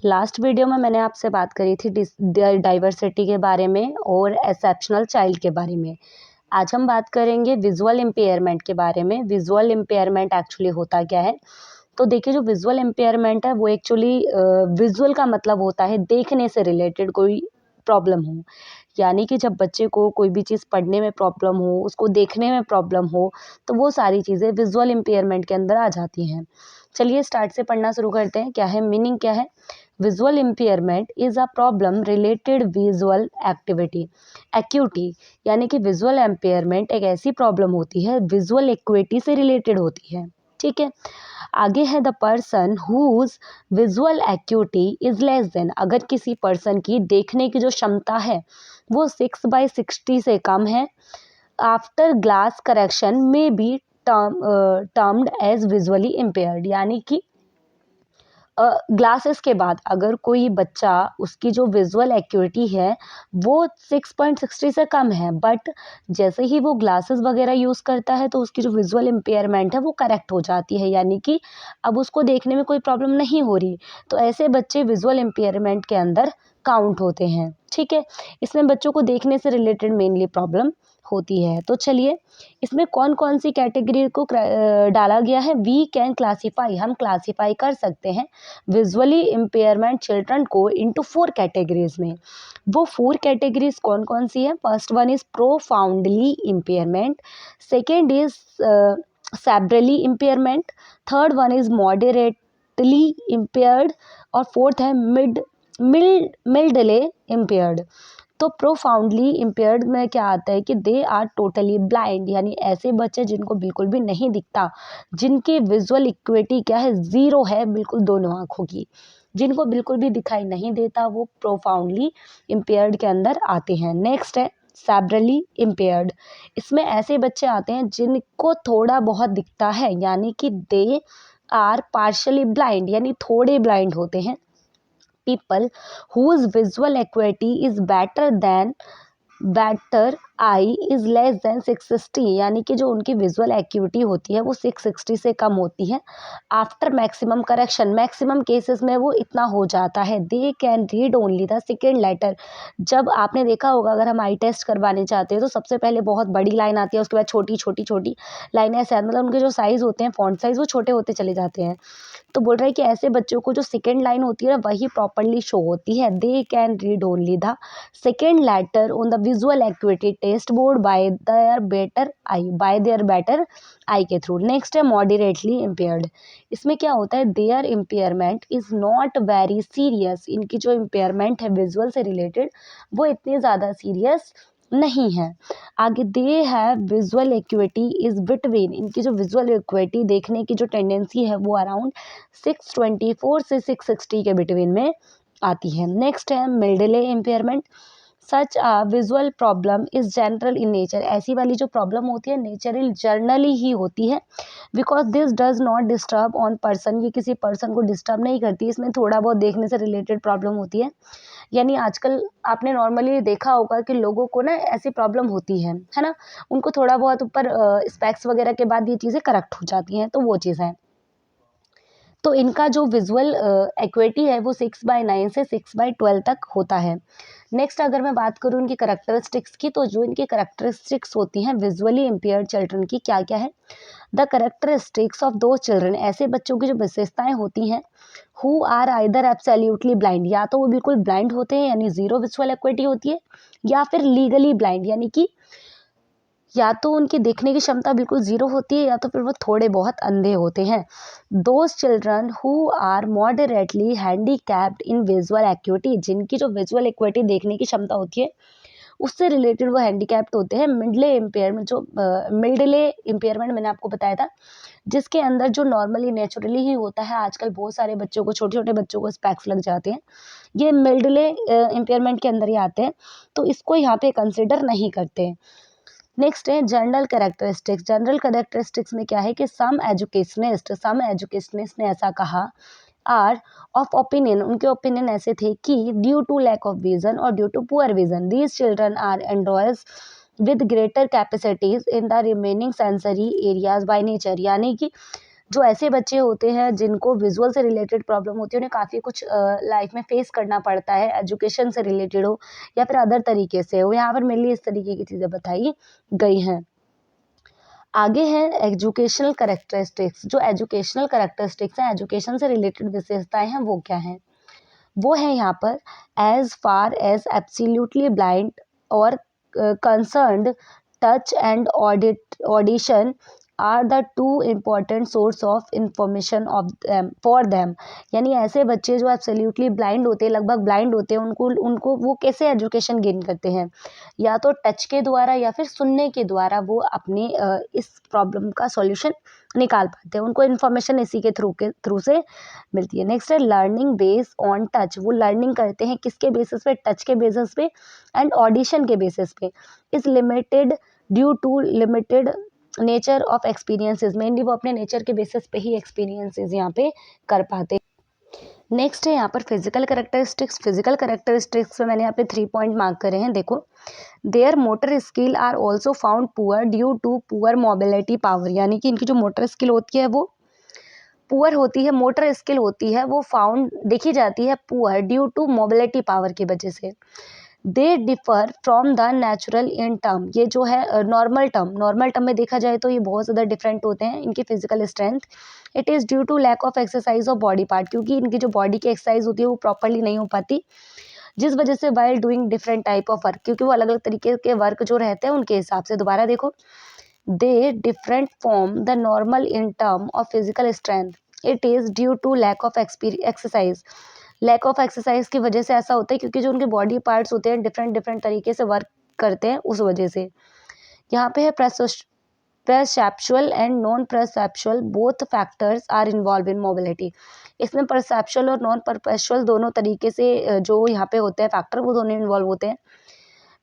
Last video में मैंने आपसे बात करी थी डाइवर्सिटी के बारे में और एक्सेप्शनल चाइल्ड के बारे में। आज हम बात करेंगे विजुअल इम्पेयरमेंट के बारे में। विजुअल इम्पेयरमेंट एक्चुअली होता क्या है? तो देखिए, जो विजुअल इम्पेयरमेंट है वो एक्चुअली विजुअल का मतलब होता है देखने से रिलेटेड कोई प्रॉब्लम हो। यानी कि जब बच्चे को कोई भी चीज़ पढ़ने में प्रॉब्लम हो, उसको देखने में प्रॉब्लम हो, तो वो सारी चीज़ें विजुअल इम्पेयरमेंट के अंदर आ जाती हैं। चलिए स्टार्ट से पढ़ना शुरू करते हैं। क्या है मीनिंग, क्या है? Visual impairment is a problem related visual activity acuity. यानी कि विजुअल इम्पेयरमेंट एक ऐसी प्रॉब्लम होती है विजुअल एक्विटी से रिलेटेड होती है। ठीक है, आगे है the person whose visual acuity is less than. अगर किसी पर्सन की देखने की जो क्षमता है वो 6/60 से कम है, after glass correction may be termed as visually impaired. यानी कि ग्लासेस के बाद अगर कोई बच्चा, उसकी जो विजुअल एक्यूटी है वो 6.60 से कम है, बट जैसे ही वो ग्लासेस वगैरह यूज़ करता है तो उसकी जो विजुअल इम्पेयरमेंट है वो करेक्ट हो जाती है। यानी कि अब उसको देखने में कोई प्रॉब्लम नहीं हो रही, तो ऐसे बच्चे विजुअल इम्पेयरमेंट के अंदर काउंट होते हैं। ठीक है, इसमें बच्चों को देखने से रिलेटेड मेनली प्रॉब्लम होती है। तो चलिए, इसमें कौन कौन सी कैटेगरी को डाला गया है? वी कैन क्लासीफाई, हम क्लासीफाई कर सकते हैं विजुअली इम्पेयरमेंट चिल्ड्रन को इनटू 4 कैटेगरीज में। वो 4 कैटेगरीज कौन कौन सी है? First one is profoundly impairment, second is cerebrally impairment, third one is moderately impaired, और फोर्थ है मिल्डले इम्पेयर्ड। तो प्रोफाउंडली इम्पेयर्ड में क्या आता है कि दे आर टोटली ब्लाइंड, यानी ऐसे बच्चे जिनको बिल्कुल भी नहीं दिखता, जिनकी विजुअल इक्विटी क्या है, ज़ीरो है, बिल्कुल दोनों आँखों की, जिनको बिल्कुल भी दिखाई नहीं देता, वो प्रोफाउंडली इम्पेयर्ड के अंदर आते हैं। नेक्स्ट है सेरेब्रली इम्पेयर्ड। इसमें ऐसे बच्चे आते हैं जिनको थोड़ा बहुत दिखता है, यानी कि दे आर पार्शली ब्लाइंड, यानी थोड़े ब्लाइंड होते हैं। People whose visual acuity is better I is less then 660, यानी कि जो उनकी विजुअल एक्यूटी होती है वो 660 से कम होती है। After maximum correction, maximum cases में वो इतना हो जाता है। They can read only the second letter. जब आपने देखा होगा, अगर हम आई टेस्ट करवाने चाहते हैं तो सबसे पहले बहुत बड़ी लाइन आती है, उसके बाद छोटी छोटी छोटी लाइनें ऐसे, मतलब उनके जो साइज होते हैं, फॉन्ट साइज, वो छोटे होते चले जाते हैं। तो बोल रहे हैं कि ऐसे बच्चों को जो सेकेंड लाइन होती है ना, वही प्रॉपरली शो होती है। They can read only the second letter on the visual activity test board by their better eye के थ्रू। नेक्स्ट है मॉडरेटली इम्पेयर्ड। इसमें क्या होता है? Their impairment is not very serious. इनकी जो इम्पेयरमेंट है विजुअल से रिलेटेड वो इतनी ज़्यादा सीरियस नहीं है। आगे they have visual acuity is between. इनकी जो विजुअल एक्यूटी, देखने की जो टेंडेंसी है, वो अराउंड 624 से 660 के बिटवीन में आती है। नेक्स्ट है mildly impairment. Such a visual problem is general in nature. ऐसी वाली जो प्रॉब्लम होती है नेचुरल जर्नली ही होती है, because this does not disturb on person. ये किसी पर्सन को डिस्टर्ब नहीं करती, इसमें थोड़ा बहुत देखने से रिलेटेड प्रॉब्लम होती है। यानी आजकल आपने नॉर्मली देखा होगा कि लोगों को ना ऐसी प्रॉब्लम होती है ना, उनको थोड़ा बहुत ऊपर स्पेक्स वगैरह के बाद ये चीज़ें करेक्ट हो जाती हैं, तो वो चीज़ है। तो इनका जो विजुअल एक्विटी है वो 6/9 से 6/12 तक होता है। नेक्स्ट अगर मैं बात करूँ इनकी करेक्टरिस्टिक्स की, तो जो इनकी करेक्टरिस्टिक्स होती हैं विजुअली इम्पेयर्ड चिल्ड्रन की, क्या क्या है? The characteristics of those children, ऐसे बच्चों की जो विशेषताएं होती हैं, who are either absolutely blind, या तो वो बिल्कुल ब्लाइंड होते हैं यानी जीरो विजुअल एक्विटी होती है, या फिर लीगली ब्लाइंड, यानी कि या तो उनकी देखने की क्षमता बिल्कुल ज़ीरो होती है, या तो फिर वो थोड़े बहुत अंधे होते हैं। Those children who are moderately handicapped in visual acuity, जिनकी जो विजुअल एक्विटी, देखने की क्षमता होती है, उससे रिलेटेड वो हैंडीकैप्ड होते हैं। मिडले इम्पेयरमेंट, जो मिडले इम्पेयरमेंट मैंने आपको बताया था, जिसके अंदर जो नॉर्मली नेचुरली ही होता है, आजकल बहुत सारे बच्चों को, छोटे छोटे बच्चों को स्पेक्स लग जाते हैं, ये मिडले इम्पेयरमेंट के अंदर ही आते हैं, तो इसको यहाँ पे कंसिडर नहीं करते हैं। नेक्स्ट है जनरल कैरेक्टरिस्टिक्स। जनरल कैरेक्टरिस्टिक्स में क्या है कि सम एजुकेशनिस्ट ने ऐसा कहा, आर ऑफ ओपिनियन, उनके ओपिनियन ऐसे थे कि due to lack of vision और due to poor vision these children are endowed with greater capacities in the remaining sensory areas by nature. यानी कि जो ऐसे बच्चे होते हैं जिनको विजुअल से रिलेटेड प्रॉब्लम होती है, उन्हें काफ़ी कुछ लाइफ में फेस करना पड़ता है, एजुकेशन से रिलेटेड हो या फिर अदर तरीके से हो। यहाँ पर मेनली इस तरीके की चीज़ें बताई गई हैं। आगे है एजुकेशनल कैरेक्टरिस्टिक्स। जो एजुकेशनल कैरेक्टरिस्टिक्स हैं, एजुकेशन से रिलेटेड विशेषताएं हैं, वो क्या हैं? वो है यहाँ पर as far as absolutely blind और concerned touch and audition are the two important source of information of for them. यानी ऐसे बच्चे जो एब्सोल्युटली ब्लाइंड होते हैं, लगभग ब्लाइंड होते हैं, उनको उनको वो कैसे एजुकेशन गेन करते हैं? या तो टच के द्वारा या फिर सुनने के द्वारा वो अपने इस प्रॉब्लम का सॉल्यूशन निकाल पाते हैं। उनको इन्फॉर्मेशन इसी के थ्रू से मिलती है। नेक्स्ट है लर्निंग बेस्ड ऑन टच। वो लर्निंग करते हैं किसके बेसिस पे? टच के बेसिस पे एंड ऑडिशन के बेसिस पे। Is limited due to limited nature of experiences. Mainly वो अपने नेचर के बेसिस पे ही एक्सपीरियंसेस यहाँ पे कर पाते। नेक्स्ट है यहाँ पर फिजिकल कैरेक्टरिस्टिक्स। फिजिकल कैरेक्टरिस्टिक्स में मैंने यहाँ पे 3 पॉइंट मार्क करे हैं। देखो, their motor skill are also found poor due to poor mobility power. यानी कि इनकी जो मोटर स्किल होती है वो पुअर होती है, मोटर स्किल होती है वो फाउंड देखी जाती है poor due to mobility power की वजह से। They differ from the natural in term. ये जो है नॉर्मल टर्म में देखा जाए तो ये बहुत ज़्यादा डिफरेंट होते हैं इनकी physical strength. It is due to lack of exercise of body part. क्योंकि इनकी जो बॉडी की एक्सरसाइज होती है वो प्रॉपरली नहीं हो पाती, जिस वजह से while doing different type of work, क्योंकि वो अलग अलग तरीके के वर्क जो रहते हैं उनके हिसाब से। दोबारा देखो, they different from the normal in term of physical strength. It is due to lack of exercise. Lack of exercise की वजह से ऐसा होता है, क्योंकि जो उनके बॉडी पार्ट्स होते हैं डिफरेंट डिफरेंट तरीके से वर्क करते हैं, उस वजह से। यहाँ पे है perceptual and non perceptual both factors are involve in mobility. इसमें परसेप्चुअल और नॉन परसेप्चुअल दोनों तरीके से जो यहाँ पे होते हैं फैक्टर, वो दोनों इन्वॉल्व होते हैं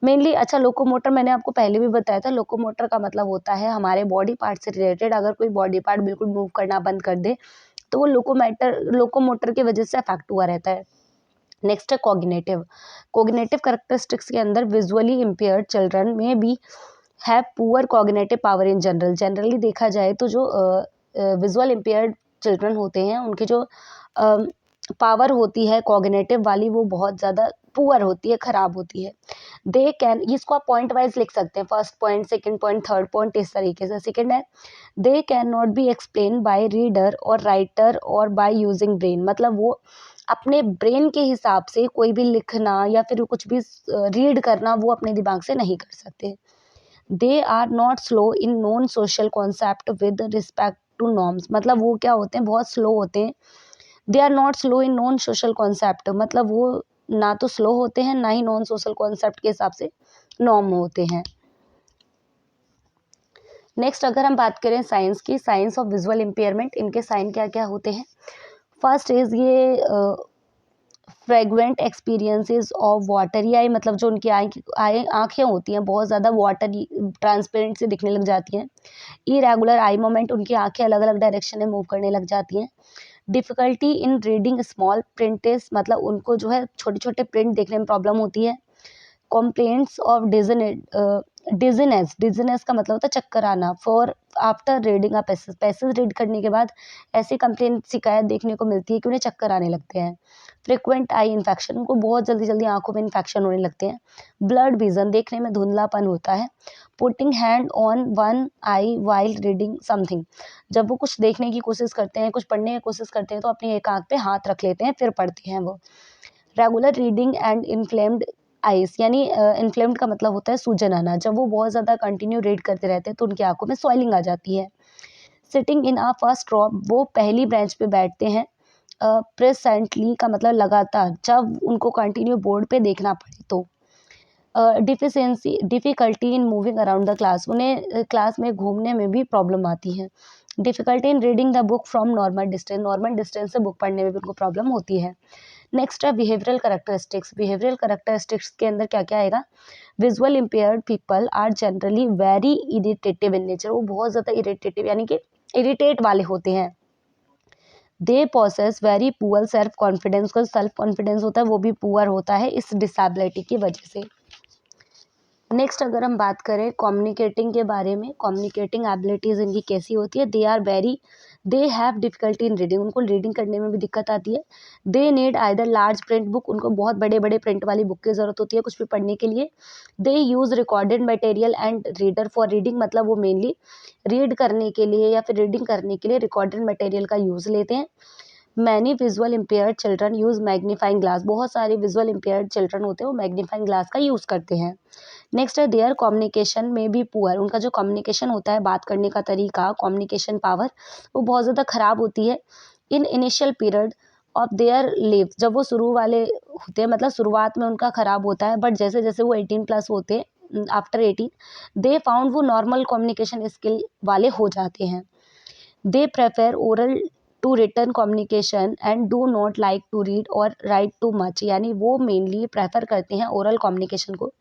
मेनली। अच्छा, लोकोमोटर मैंने आपको पहले भी बताया था। लोकोमोटर का मतलब होता है हमारे बॉडी पार्ट से रिलेटेड। अगर कोई बॉडी पार्ट बिल्कुल मूव करना बंद कर दे तो वो लोकोमोटर की वजह से अफेक्ट हुआ रहता है। नेक्स्ट है कॉग्निटिव। कॉग्निटिव कैरेक्टरिस्टिक्स के अंदर विजुअली इम्पेयर्ड चिल्ड्रन में भी have poor cognitive power in general. Generally देखा जाए तो जो विजुअल इम्पेयर्ड चिल्ड्रन होते हैं उनकी जो पावर होती है कॉग्निटिव वाली, वो बहुत ज़्यादा पुअर होती है, ख़राब होती है। दे कैन, इसको आप पॉइंट वाइज लिख सकते हैं, first point, second point, third point, इस तरीके से। सेकंड है they can not be explain by reader और राइटर और बाय यूजिंग ब्रेन। मतलब वो अपने ब्रेन के हिसाब से कोई भी लिखना या फिर कुछ भी रीड करना वो अपने दिमाग से नहीं कर सकते। They are not slow in non social concept with respect to norms. मतलब वो क्या होते हैं, बहुत स्लो होते हैं। They are not slow in non social concept, मतलब वो ना तो स्लो होते हैं ना ही नॉन सोशल कॉन्सेप्ट के हिसाब से नॉर्म होते हैं। नेक्स्ट अगर हम बात करें साइंस की, साइंस ऑफ विजुअल इम्पेयरमेंट, इनके साइन क्या क्या होते हैं? फर्स्ट इज ये फ्रेगमेंट एक्सपीरियंसेस ऑफ वाटरी आई। मतलब जो उनकी आँखें होती हैं बहुत ज़्यादा वाटरी ट्रांसपेरेंट से दिखने लग जाती हैं। इरेगुलर आई मोमेंट, उनकी आँखें अलग अलग डायरेक्शन में मूव करने लग जाती हैं। Difficulty in reading small prints, मतलब उनको जो है छोटे छोटे प्रिंट देखने में प्रॉब्लम होती है। कंप्लेंट्स ऑफ डिजीनेस, डिजीनेस का मतलब होता है चक्कर आना। For after reading a passage read करने के बाद ऐसी कंप्लेंट शिकायत देखने को मिलती है कि उन्हें चक्कर आने लगते हैं। फ्रिक्वेंट आई इन्फेक्शन, उनको बहुत जल्दी जल्दी आंखों में इन्फेक्शन होने लगते हैं। ब्लड विजन, देखने में धुंधलापन होता है। Putting hand on one I while reading something, जब वो कुछ देखने की कोशिश करते हैं, कुछ पढ़ने की कोशिश करते हैं तो अपनी एक आंख पे हाथ रख लेते हैं फिर पढ़ते हैं वो। Regular reading and inflamed ice, यानी इन्फ्लेम्ड का मतलब होता है सूजन आना। जब वो बहुत ज़्यादा कंटिन्यू रीड करते रहते हैं तो उनकी आंखों में स्वेलिंग आ जाती है। Sitting in a first row, वो पहली बेंच पे बैठते हैं। प्रेजेंटली का मतलब लगातार, जब उनको कंटिन्यू बोर्ड पे देखना पड़े तो। Difficulty in moving around the class, उन्हें क्लास में घूमने में भी प्रॉब्लम आती है। Difficulty in reading the book from normal distance से बुक पढ़ने में भी उनको प्रॉब्लम होती है। नेक्स्ट है बिहेवियरल कैरेक्टरिस्टिक्स। बिहेवियरल कैरेक्टरिस्टिक्स के अंदर क्या क्या आएगा? Visual impaired people are generally very irritative in nature, वो बहुत ज़्यादा इरिटेटिव यानी कि इरिटेट वाले होते हैं। They possess very poor self confidence, को सेल्फ कॉन्फिडेंस होता है वो भी पुअर होता है इस डिसेबिलिटी की वजह से। नेक्स्ट अगर हम बात करें कम्युनिकेटिंग के बारे में, कम्युनिकेटिंग एबिलिटीज़ इनकी कैसी होती है, they have difficulty in reading, उनको रीडिंग करने में भी दिक्कत आती है। They need either large print book, उनको बहुत बड़े-बड़े प्रिंट वाली बुक की ज़रूरत होती है कुछ भी पढ़ने के लिए। They use recorded material and reader for reading, मतलब वो मेनली रीड करने के लिए या फिर रीडिंग करने के लिए रिकॉर्डेड मटेरियल का यूज़ लेते हैं। Many visual impaired children use magnifying glass, बहुत सारे विजुअल इम्पेयर्ड चिल्ड्रन होते हैं वो मैग्नीफाइंग ग्लास का यूज़ करते हैं। नेक्स्ट है देयर कम्युनिकेशन में बी पुअर, उनका जो कम्युनिकेशन होता है, बात करने का तरीका, कम्युनिकेशन पावर, वो बहुत ज़्यादा ख़राब होती है। In initial period of their live, जब वो शुरू वाले होते हैं, मतलब शुरुआत में उनका ख़राब होता है, बट जैसे जैसे वो 18+ होते हैं, आफ्टर 18 दे फाउंड वो नॉर्मल कम्युनिकेशन स्किल वाले हो जाते हैं। They prefer oral to written communication and do not like to read और राइट टू मच, यानी वो मेनली प्रेफर करते हैं ओरल कम्युनिकेशन को,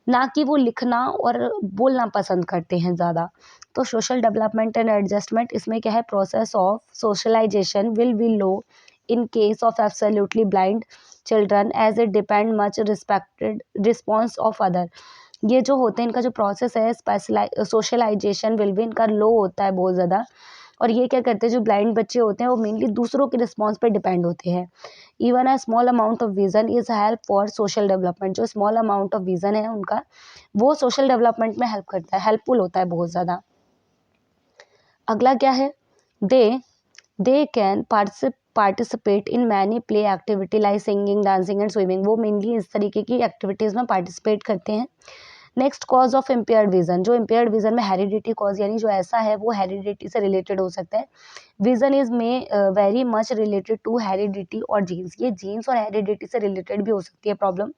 ना कि वो लिखना और बोलना पसंद करते हैं ज़्यादा। तो सोशल डेवलपमेंट एंड एडजस्टमेंट, इसमें क्या है, process of socialisation will be low in case of absolutely blind children as it depend much respected response of other. ये जो होते हैं, इनका जो प्रोसेस है सोशलाइजेशन विल बी, इनका लो होता है बहुत ज़्यादा। और ये क्या करते हैं, जो ब्लाइंड बच्चे होते हैं वो मेनली दूसरों के रिस्पॉन्स पे डिपेंड होते हैं। Even a small amount of vision is help for social development, जो स्मॉल अमाउंट ऑफ विजन है उनका, वो सोशल डेवलपमेंट में हेल्प करता है, हेल्पफुल होता है बहुत ज़्यादा। अगला क्या है, they they can participate in many play activity like singing, dancing and swimming, वो मेनली इस तरीके की एक्टिविटीज़ में पार्टिसिपेट करते हैं। Next cause of impaired vision, जो इम्पेयर्ड विजन में हेरिडिटी कॉज, यानी जो ऐसा है वो हेरिडिटी से रिलेटेड हो सकता है। विजन इज में very much related to heredity और जीन्स, ये जीन्स और हेरिडिटी से रिलेटेड भी हो सकती है प्रॉब्लम।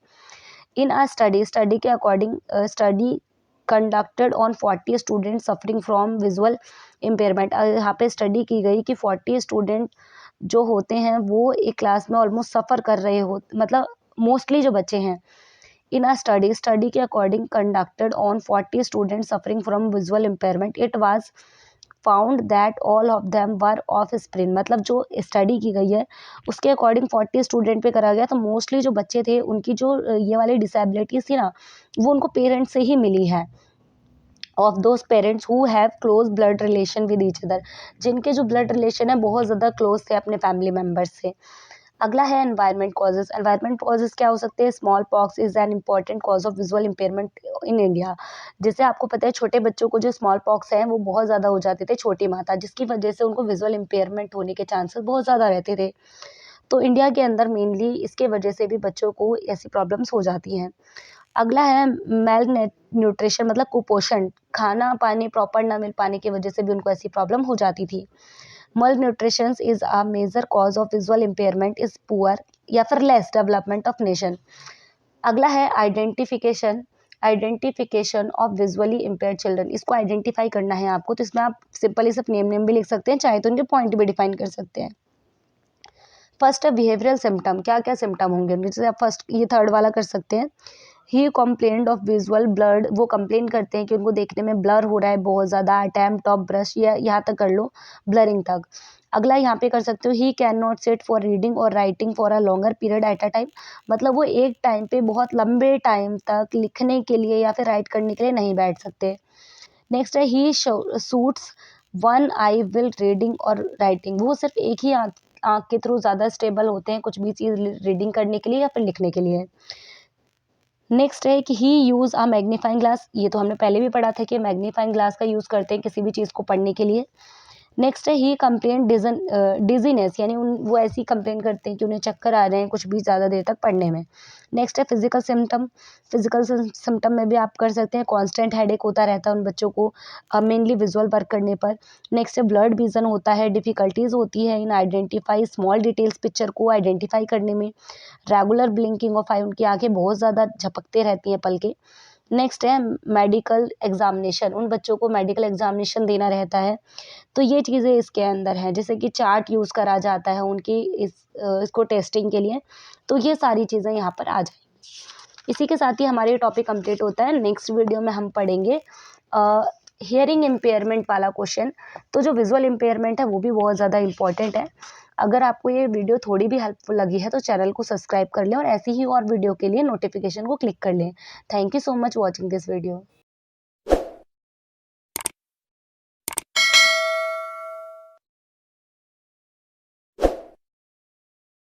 इन अ स्टडी के according, study conducted on 40 student suffering from visual impairment, यहाँ पे स्टडी की गई कि 40 स्टूडेंट जो होते हैं वो एक क्लास में ऑलमोस्ट सफ़र कर रहे हो, मतलब मोस्टली जो बच्चे हैं। इन अ स्टडी के according conducted on 40 student suffering from visual impairment, it was found that all of them were offspring, मतलब जो स्टडी की गई है उसके अकॉर्डिंग 40 स्टूडेंट पे करा गया, तो मोस्टली जो बच्चे थे उनकी जो ये वाली डिसेबिलिटीज़ थी ना, वो उनको पेरेंट्स से ही मिली है। Of those parents who have close blood relation with each other, जिनके जो ब्लड रिलेशन है बहुत ज़्यादा क्लोज थे अपने फैमिली मेम्बर्स से। अगला है एनवायरमेंट कॉजेज। एनवायरमेंट कॉजेज क्या हो सकते हैं, small pox is an important cause of visual impairment in India. जैसे आपको पता है छोटे बच्चों को जो स्मॉल पॉक्स है वो बहुत ज़्यादा हो जाते थे, छोटी माता, जिसकी वजह से उनको विजुअल इम्पेयरमेंट होने के चांसेस बहुत ज़्यादा रहते थे। तो इंडिया के अंदर मेनली इसके वजह से भी बच्चों को ऐसी प्रॉब्लम्स हो जाती हैं। अगला है मेल न्यूट्रिशन, मतलब कुपोषण, खाना पानी प्रॉपर ना मिल पाने की वजह से भी उनको ऐसी प्रॉब्लम हो जाती थी। Malnutrition is a major cause of visual impairment is poor या फिर लेस डेवलपमेंट ऑफ नेशन। अगला है identification of visually impaired children, इसको आइडेंटिफाई करना है आपको, तो इसमें आप सिंपली सिर्फ नेम भी लिख सकते हैं, चाहे तो उनके पॉइंट भी डिफाइन कर सकते हैं। फर्स्ट है बिहेवियरल सिम्टम, क्या क्या सिम्टम होंगे उनके, जैसे आप फर्स्ट ये थर्ड वाला कर सकते हैं। ही कम्प्लेन्ड ऑफ विजुअल ब्लड, वो कंप्लेन करते हैं कि उनको देखने में ब्लर हो रहा है बहुत ज़्यादा, अटैम्प्ट ऑफ ब्रश, या यहाँ तक कर लो, ब्लरिंग तक। अगला यहाँ पे कर सकते हो, he can not sit for reading और writing for a longer period at a time, मतलब वो एक टाइम पे बहुत लंबे टाइम तक लिखने के लिए या फिर राइट करने के लिए नहीं बैठ सकते। नेक्स्ट है he suits one I will reading और राइटिंग, वो सिर्फ एक ही आँख आँख के थ्रू ज़्यादा स्टेबल होते हैं कुछ भी चीज़ रीडिंग करने के लिए या फिर लिखने के लिए। नेक्स्ट है कि ही यूज़ अ मैग्नीफाइंग ग्लास, ये तो हमने पहले भी पढ़ा था कि मैग्नीफाइंग ग्लास का यूज़ करते हैं किसी भी चीज़ को पढ़ने के लिए। नेक्स्ट है ही कंप्लेन डिजीनेस, यानी वो ऐसी कंप्लेन करते हैं कि उन्हें चक्कर आ रहे हैं कुछ भी ज़्यादा देर तक पढ़ने में। नेक्स्ट है फिजिकल सिम्टम, फिजिकल सिम्टम में भी आप कर सकते हैं, कांस्टेंट हेडेक होता रहता है उन बच्चों को मेनली विजुअल वर्क करने पर। नेक्स्ट है ब्लड विजन होता है, डिफ़िकल्टीज़ होती है इन आइडेंटिफाई स्मॉल डिटेल्स, पिक्चर को आइडेंटिफाई करने में। रेगुलर ब्लिंकिंग ऑफ आई, उनकी आंखें बहुत ज़्यादा झपकते रहती हैं पल के। नेक्स्ट है मेडिकल एग्जामिनेशन, उन बच्चों को मेडिकल एग्जामिनेशन देना रहता है, तो ये चीज़ें इसके अंदर हैं, जैसे कि चार्ट यूज़ करा जाता है उनकी इसको टेस्टिंग के लिए, तो ये सारी चीज़ें यहाँ पर आ जाएंगी। इसी के साथ ही हमारा ये टॉपिक कंप्लीट होता है। नेक्स्ट वीडियो में हम पढ़ेंगे हियरिंग इम्पेयरमेंट वाला क्वेश्चन। तो जो विजुअल इम्पेयरमेंट है वो भी बहुत ज़्यादा इंपॉर्टेंट है। अगर आपको ये वीडियो थोड़ी भी हेल्पफुल लगी है तो चैनल को सब्सक्राइब कर लें और ऐसी ही और वीडियो के लिए नोटिफिकेशन को क्लिक कर लें। Thank you so much watching this video.